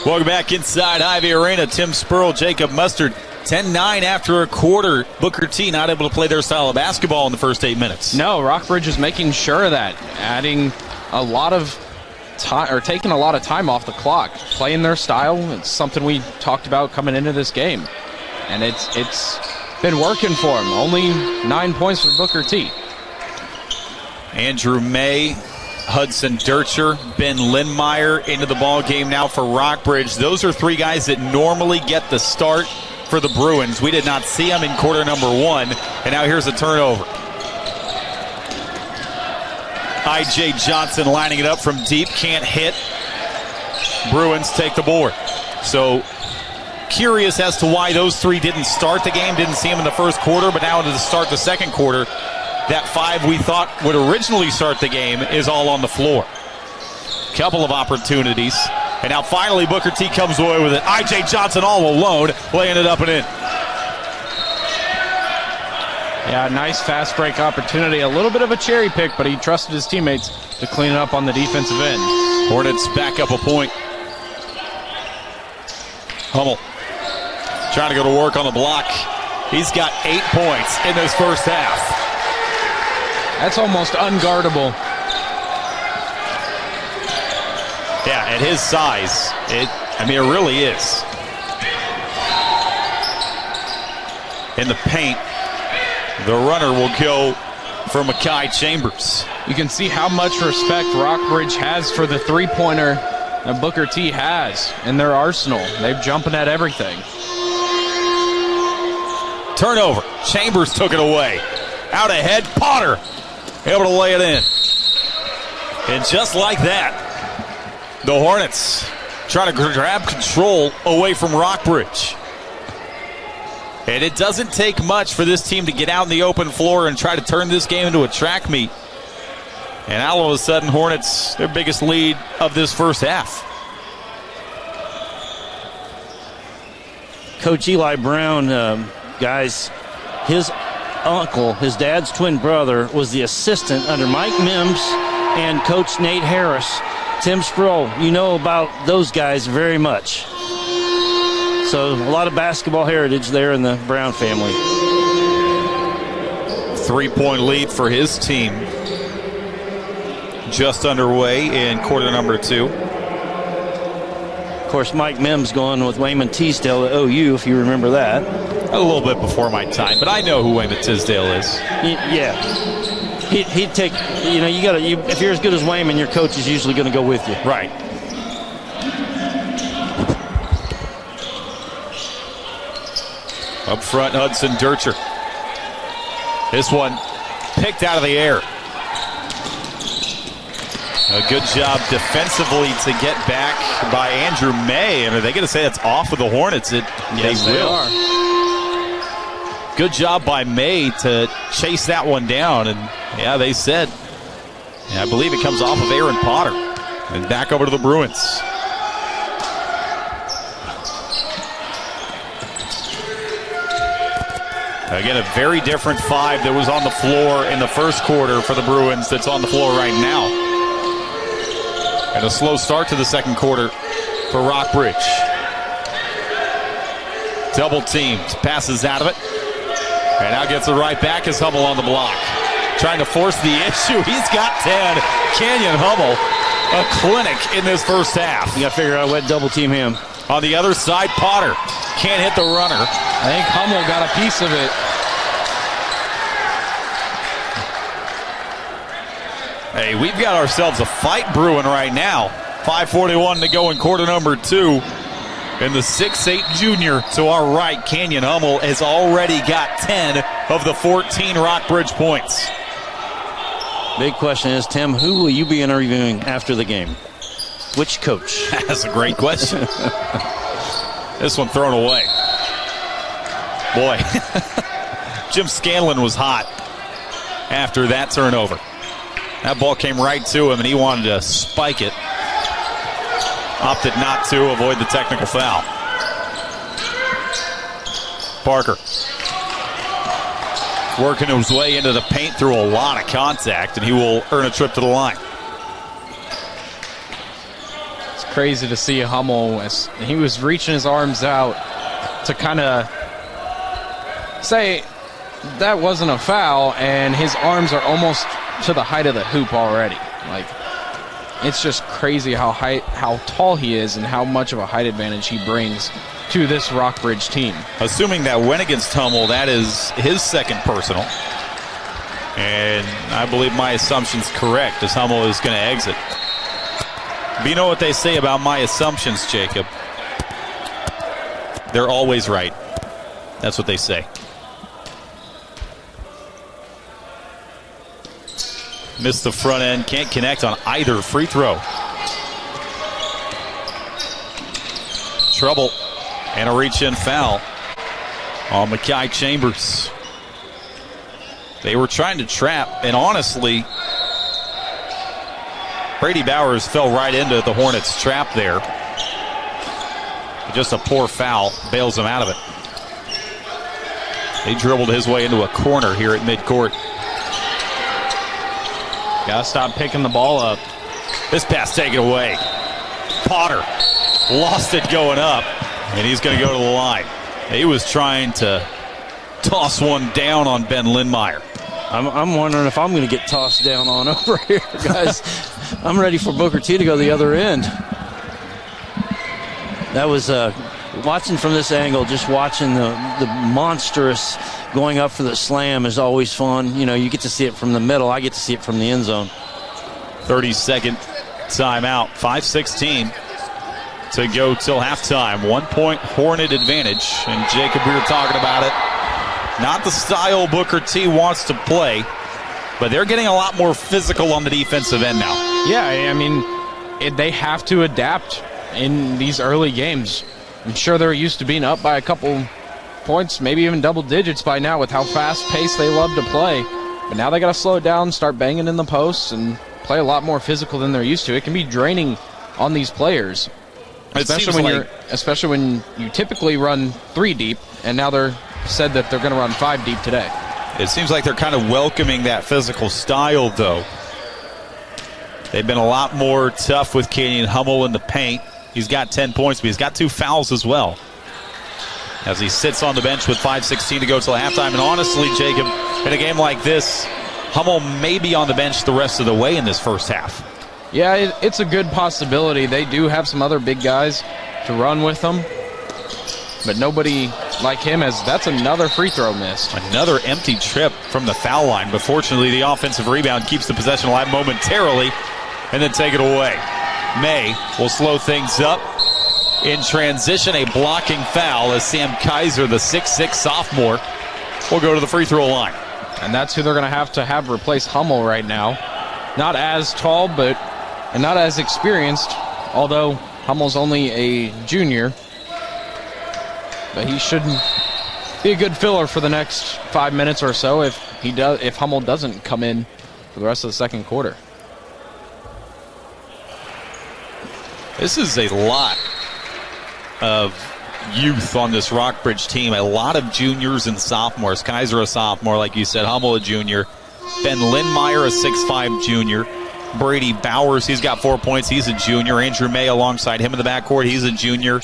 Welcome back inside Ivy Arena. Tim Spurl, Jacob Mustard. 10-9 after a quarter. Booker T not able to play their style of basketball in the first 8 minutes. No, Rockbridge is making sure of that, adding a lot of time, or taking a lot of time off the clock, playing their style. It's something we talked about coming into this game, and it's been working for them. Only 9 points for Booker T. Andrew May, Hudson Dircher, Ben Lindmeyer into the ball game now for Rockbridge. Those are three guys that normally get the start for the Bruins. We did not see them in quarter number one, and now here's a turnover. I.J. Johnson lining it up from deep, can't hit. Bruins take the board. So curious as to why those three didn't start the game, didn't see them in the first quarter, but now to start the second quarter, that five we thought would originally start the game is all on the floor. Couple of opportunities. And now finally Booker T comes away with it. I.J. Johnson all alone, laying it up and in. Yeah, nice fast break opportunity. A little bit of a cherry pick, but he trusted his teammates to clean it up on the defensive end. Hornets back up a point. Hummel trying to go to work on the block. He's got 8 points in this first half. That's almost unguardable. Yeah, at his size, it really is. In the paint, the runner will go for Makai Chambers. You can see how much respect Rockbridge has for the three-pointer that Booker T has in their arsenal. They're jumping at everything. Turnover. Chambers took it away. Out ahead, Potter able to lay it in. And just like that, the Hornets try to grab control away from Rockbridge. And it doesn't take much for this team to get out in the open floor and try to turn this game into a track meet. And all of a sudden, Hornets, their biggest lead of this first half. Coach Eli Brown, guys, his uncle, his dad's twin brother, was the assistant under Mike Mims and Coach Nate Harris. Tim Spurl, you know about those guys very much. So a lot of basketball heritage there in the Brown family. 3-point lead for his team. Just underway in quarter number two. Of course, Mike Mims going with Wayman Teasdale at OU, if you remember that. A little bit before my time, but I know who Wayman Tisdale is. Yeah. He'd take, if you're as good as Wayman, your coach is usually going to go with you. Right. Up front, Hudson Dircher. This one picked out of the air. A good job defensively to get back by Andrew May. And are they going to say that's off of the Hornets? Yes, they are. Good job by May to chase that one down. And, yeah, they said, I believe it comes off of Aaron Potter. And back over to the Bruins. Again, a very different five that was on the floor in the first quarter for the Bruins that's on the floor right now. And a slow start to the second quarter for Rockbridge. Double teamed, passes out of it. And now gets it right back as Hummel on the block. Trying to force the issue. He's got 10. Canyon Hummel, a clinic in this first half. You got to figure out a way to double team him. On the other side, Potter can't hit the runner. I think Hummel got a piece of it. Hey, we've got ourselves a fight brewing right now. 5:41 to go in quarter number two. And the 6'8 junior to our right, Canyon Hummel, has already got 10 of the 14 Rockbridge points. Big question is, Tim, who will you be interviewing after the game? Which coach? That's a great question. This one thrown away. Boy, Jim Scanlon was hot after that turnover. That ball came right to him, and he wanted to spike it. Opted not to avoid the technical foul. Parker working his way into the paint through a lot of contact, and he will earn a trip to the line. crazy to see Hummel as he was reaching his arms out to kind of say that wasn't a foul, and his arms are almost to the height of the hoop already. Like, it's just crazy how tall he is and how much of a height advantage he brings to this Rockbridge team. Assuming that went against Hummel, that is his second personal. And I believe my assumption's correct, as Hummel is going to exit. But you know what they say about my assumptions, Jacob? They're always right. That's what they say. Missed the front end, can't connect on either free throw. Trouble and a reach-in foul on Makai Chambers. They were trying to trap, and honestly, Brady Bowers fell right into the Hornets' trap there. Just a poor foul bails him out of it. He dribbled his way into a corner here at midcourt. Gotta stop picking the ball up. This pass taken away. Potter lost it going up, and he's going to go to the line. He was trying to toss one down on Ben Lindmeyer. I'm wondering if I'm going to get tossed down on over here, guys. I'm ready for Booker T to go the other end. That was watching from this angle, just watching the monstrous going up for the slam is always fun. You know, you get to see it from the middle. I get to see it from the end zone. 30-second timeout. 5:16 to go till halftime. 1 point Hornet advantage. And Jacob, we were talking about it. Not the style Booker T wants to play, but they're getting a lot more physical on the defensive end now. Yeah, I mean, they have to adapt in these early games. I'm sure they're used to being up by a couple points, maybe even double digits by now with how fast-paced they love to play. But now they got to slow it down, start banging in the posts, and play a lot more physical than they're used to. It can be draining on these players, especially when you typically run 3 deep, and now they're said that they're going to run 5 deep today. It seems like they're kind of welcoming that physical style, though. They've been a lot more tough with Kenyon Hummel in the paint. He's got 10 points, but he's got 2 fouls as well, as he sits on the bench with 5:16 to go till halftime. And honestly, Jacob, in a game like this, Hummel may be on the bench the rest of the way in this first half. Yeah, it's a good possibility. They do have some other big guys to run with them, but nobody like him, as that's another free throw missed. Another empty trip from the foul line, but fortunately the offensive rebound keeps the possession alive momentarily and then take it away. May will slow things up. In transition, a blocking foul as Sam Kaiser, the 6'6 sophomore, will go to the free throw line. And that's who they're going to have replace Hummel right now. Not as tall, and not as experienced, although Hummel's only a junior. But he should be a good filler for the next 5 minutes or so if Hummel doesn't come in for the rest of the second quarter. This is a lot of youth on this Rockbridge team. A lot of juniors and sophomores. Kaiser a sophomore, like you said. Hummel a junior. Ben Lindmeyer a 6'5 junior. Brady Bowers, he's got 4 points. He's a junior. Andrew May alongside him in the backcourt. He's a junior.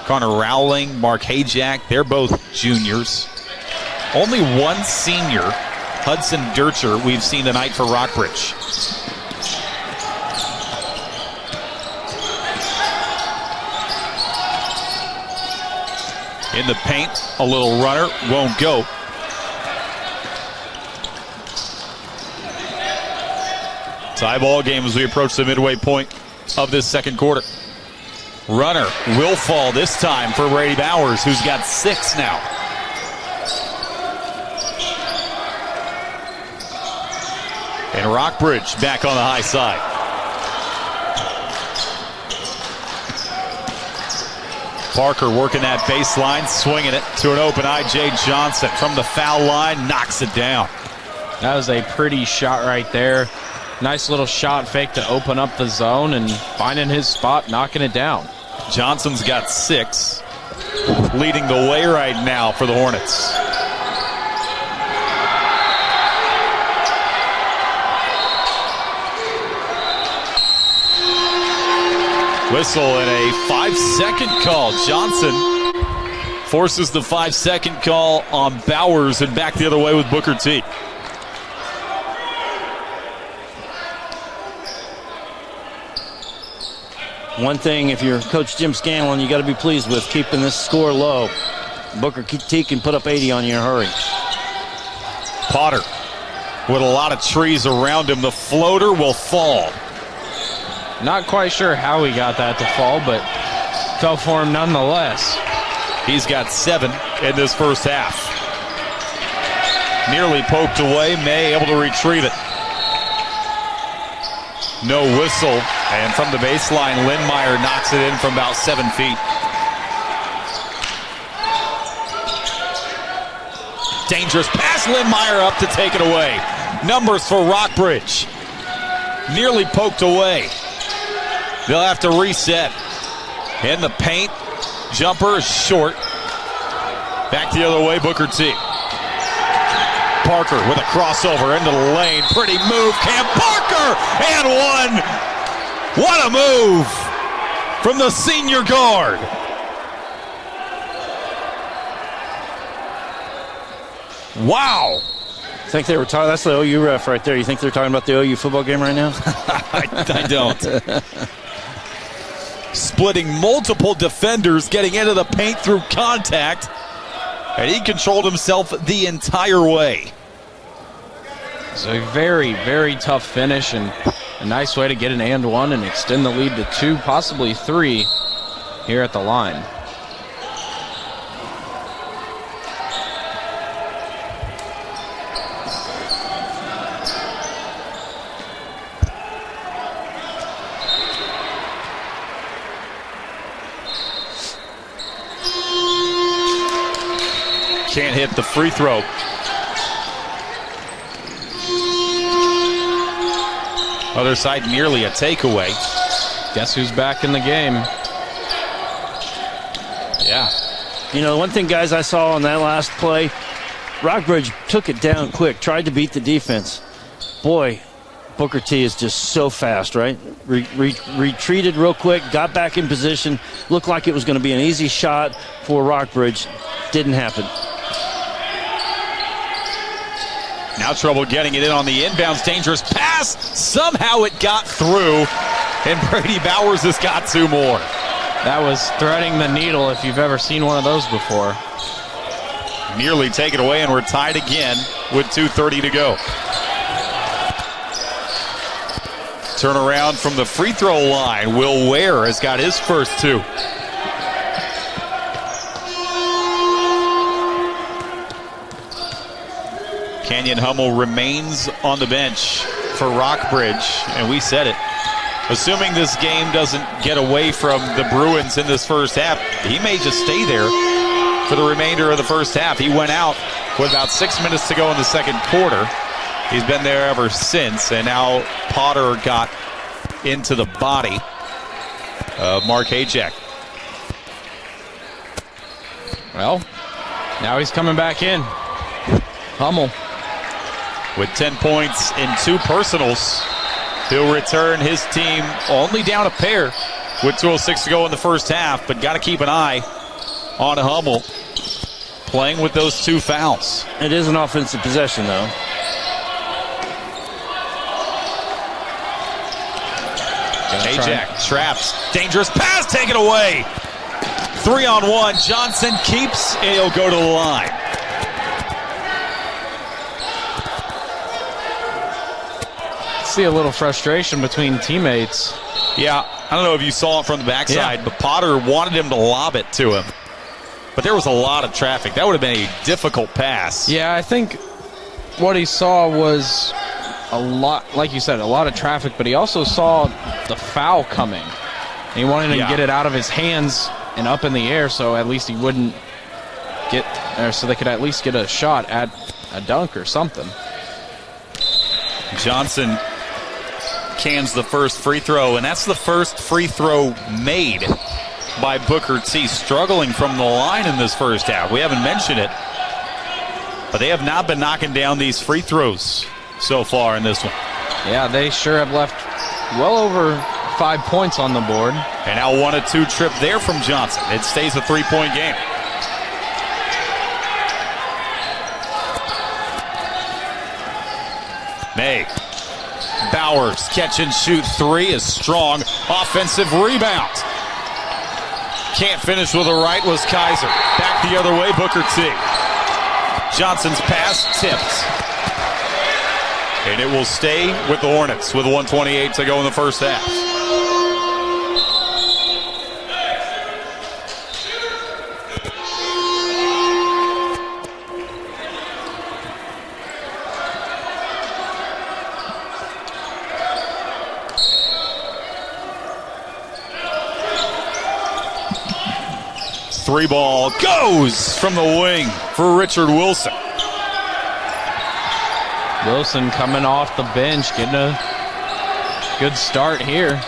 Connor Rowling, Mark Hajak, they're both juniors. Only one senior, Hudson Dircher, we've seen tonight for Rockbridge. In the paint, a little runner, won't go. Tie ball game as we approach the midway point of this second quarter. Runner will fall this time for Brady Bowers, who's got 6 now. And Rockbridge back on the high side. Parker working that baseline, swinging it to an open I.J. Johnson from the foul line, knocks it down. That was a pretty shot right there. Nice little shot fake to open up the zone and finding his spot, knocking it down. Johnson's got 6, leading the way right now for the Hornets. Whistle and a 5-second call. Johnson forces the 5-second call on Bowers and back the other way with Booker T. One thing, if you're Coach Jim Scanlon, you got to be pleased with keeping this score low. Booker T can put up 80 on you in a hurry. Potter with a lot of trees around him. The floater will fall. Not quite sure how he got that to fall, but fell for him nonetheless. He's got 7 in this first half. Nearly poked away. May able to retrieve it. No whistle. And from the baseline, Lindmeyer knocks it in from about 7 feet. Dangerous pass. Lindmeyer up to take it away. Numbers for Rockbridge. Nearly poked away. They'll have to reset. In the paint. Jumper is short. Back the other way, Booker T. Parker with a crossover into the lane. Pretty move. Cam Parker! And one! What a move from the senior guard. Wow. Think they were talking? That's the OU ref right there. You think they're talking about the OU football game right now? I don't. Splitting multiple defenders, getting into the paint through contact, and he controlled himself the entire way. It's a very, very tough finish and a nice way to get an and one and extend the lead to 2, possibly 3 here at the line. Can't hit the free throw. Other side, nearly a takeaway. Guess who's back in the game? Yeah. You know, one thing, guys, I saw on that last play, Rockbridge took it down quick, tried to beat the defense. Boy, Booker T is just so fast, right? Retreated real quick, got back in position, looked like it was going to be an easy shot for Rockbridge. Didn't happen. Now trouble getting it in on the inbounds. Dangerous pass. Somehow it got through. And Brady Bowers has got 2 more. That was threading the needle if you've ever seen one of those before. Nearly taken away, and we're tied again with 2:30 to go. Turnaround from the free throw line. Will Ware has got his first 2. Kenyon Hummel remains on the bench for Rockbridge, and we said it. Assuming this game doesn't get away from the Bruins in this first half, he may just stay there for the remainder of the first half. He went out with about 6 minutes to go in the second quarter. He's been there ever since, and now Potter got into the body of Mark Hajek. Well, now he's coming back in. Hummel. With 10 points and 2 personals, he'll return his team only down a pair with 2:06 to go in the first half, but got to keep an eye on Hummel playing with those 2 fouls. It is an offensive possession, though. Ajak traps. Dangerous pass taken away. 3-on-1. Johnson keeps, and he'll go to the line. See a little frustration between teammates. Yeah, I don't know if you saw it from the backside, but Potter wanted him to lob it to him. But there was a lot of traffic. That would have been a difficult pass. Yeah, I think what he saw was a lot, like you said, a lot of traffic, but he also saw the foul coming. And he wanted to get it out of his hands and up in the air so at least he wouldn't get, or so they could at least get a shot at a dunk or something. Johnson cans the first free throw, and that's the first free throw made by Booker T. Struggling from the line in this first half. We haven't mentioned it, but they have not been knocking down these free throws so far in this one. Yeah, they sure have left well over 5 points on the board. And now 1-2 trip there from Johnson. It stays a 3-point game. May. Bowers catch and shoot three is strong. Offensive rebound. Can't finish with a right was Kaiser. Back the other way, Booker T. Johnson's pass tipped. And it will stay with the Hornets with 1:28 to go in the first half. Three ball goes from the wing for Richard Wilson. Wilson coming off the bench, getting a good start here.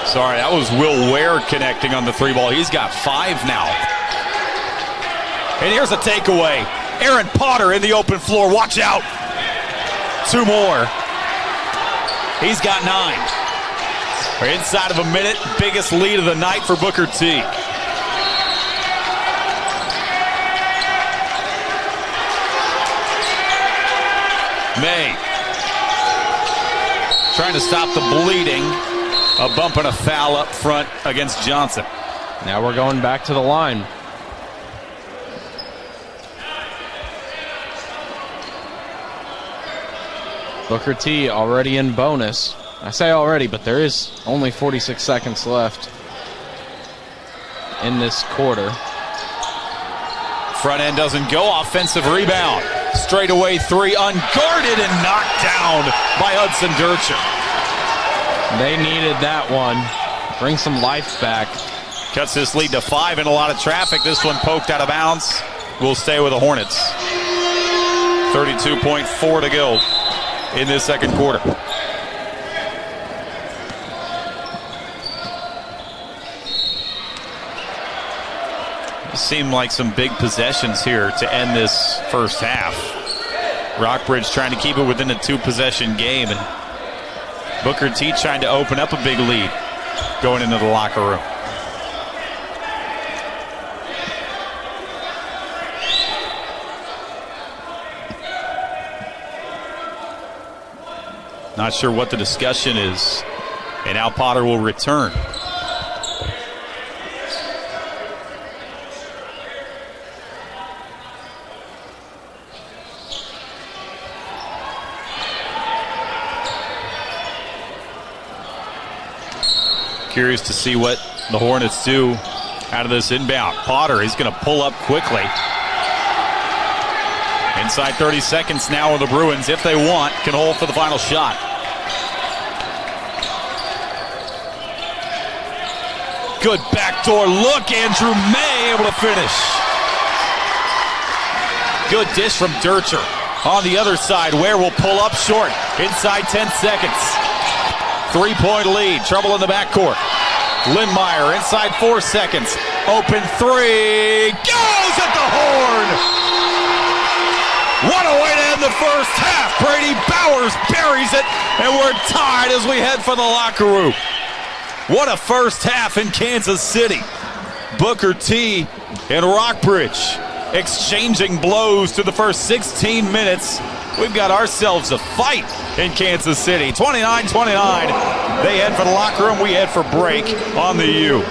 Sorry, that was Will Ware connecting on the three ball. He's got 5 now. And here's a takeaway. Aaron Potter in the open floor. Watch out. 2 more. He's got 9. We're inside of a minute. Biggest lead of the night for Booker T. May trying to stop the bleeding. A bump and a foul up front against Johnson. Now we're going back to the line. Booker T already in bonus. I say already, but there is only 46 seconds left in this quarter. Front end doesn't go. Offensive rebound. Straightaway three, unguarded and knocked down by Hudson Durcher. They needed that one. Bring some life back. Cuts this lead to 5 in a lot of traffic. This one poked out of bounds. Will stay with the Hornets. 32.4 to go in this second quarter. Seemed like some big possessions here to end this first half. Rockbridge trying to keep it within a 2-possession game, and Booker T trying to open up a big lead going into the locker room. Not sure what the discussion is, and now Potter will return. Curious to see what the Hornets do out of this inbound. Potter is going to pull up quickly. Inside 30 seconds now with the Bruins, if they want, can hold for the final shot. Good backdoor look. Andrew May able to finish. Good dish from Durcher. On the other side, Ware will pull up short. Inside 10 seconds. 3-point lead. Trouble in the backcourt. Lindmeyer inside 4 seconds. Open three. Goes at the horn. What a way to end the first half. Brady Bowers buries it, and we're tied as we head for the locker room. What a first half in Kansas City. Booker T and Rockbridge exchanging blows to the first 16 minutes. We've got ourselves a fight in Kansas City. 29-29. They head for the locker room. We head for break on the U.